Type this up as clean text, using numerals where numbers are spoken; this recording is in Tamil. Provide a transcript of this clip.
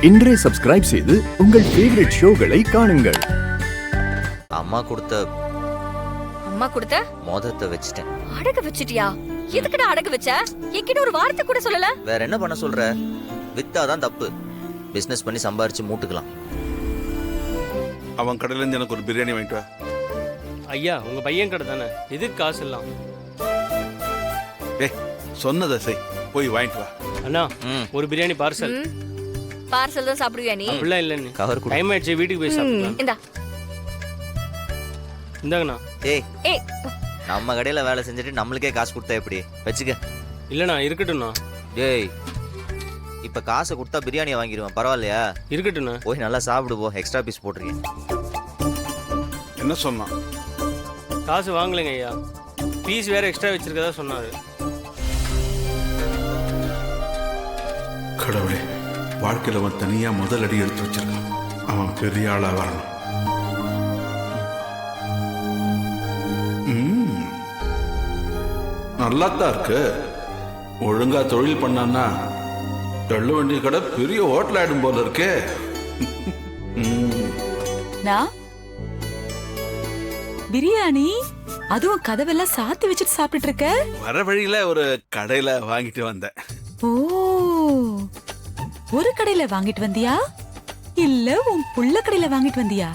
இன்றே சப்ஸ்கிரைப் செய்து உங்கள் ஃபேவரட் ஷோகளை காணுங்கள். அம்மா கொடுத்த மோதிரத்தை வச்சிட்டேன். அடகு வச்சிட்டியா? எதுக்குடா அடகு வச்ச? என்கிட்ட ஒரு வார்த்தை கூட சொல்லல. வேற என்ன பண்ண சொல்ற? வித்தாதான் தப்பு. பிசினஸ் பண்ணி சம்பாரிச்சு மூட்டுக்கலாம். அவன் கடையில இருந்து எனக்கு ஒரு பிரியாணி வாங்கிட்டு வா. ஐயா, உங்க பையன் கடை தானே, எதுக்கு காசு எல்லாம்? சொன்னதை செய், போய் வாங்கிட்டு வா. அண்ணா, ஒரு பிரியாணி பார்சல். பார்சல் தான் சாப்பிடுவியா நீ? அப்படிலாம் இல்ல, கவர் கொடு. டைம் ஆயிடுச்சு, வீட்டுக்கு போய் சாப்பிடலாம். இந்தா. இந்தாங்கண்ணா. ஏய், நம்ம கடையில வேலை செஞ்சுட்டு நம்மளுக்கே காசு கொடுத்தா எப்படி? வச்சுக்க. இல்லண்ணா, இருக்கட்டும்ண்ணா. டேய், இப்ப காசை கொடுத்தா பிரியாணியை வாங்கிடுவேன், பரவாயில்லையா? இருக்கட்டும்ண்ணா. போய் நல்லா சாப்பிடு போ, எக்ஸ்ட்ரா பீஸ் போட்டிருக்கேன். என்ன சொன்னான்? காசு வாங்கலைங்க ஐயா, பீஸ் வேற எக்ஸ்ட்ரா வச்சிருக்கதா சொன்னாரு. கடவுளே, வாழ்க்கையில் அவன் தனியா முதல் அடி எடுத்து வச்சிருக்கான். அவன் பெரிய ஆளா வரணும். நல்லாத்தான் இருக்கு. ஒழுங்கா தொழில் பண்ணான்னா தள்ளு வண்டி கடை பெரிய ஹோட்டல் ஆயிடும் போல இருக்கே. பிரியாணி, அதுவும் கதவெல்லாம் சாத்தி வச்சுட்டு சாப்பிட்டு இருக்க? வர வழியில ஒரு கடையில வாங்கிட்டு வந்தேன். ஓ, ஒரு கடையில வாங்கிட்டு வந்தியா இல்ல உன் புள்ள கடையில வாங்கிட்டு வந்தியா?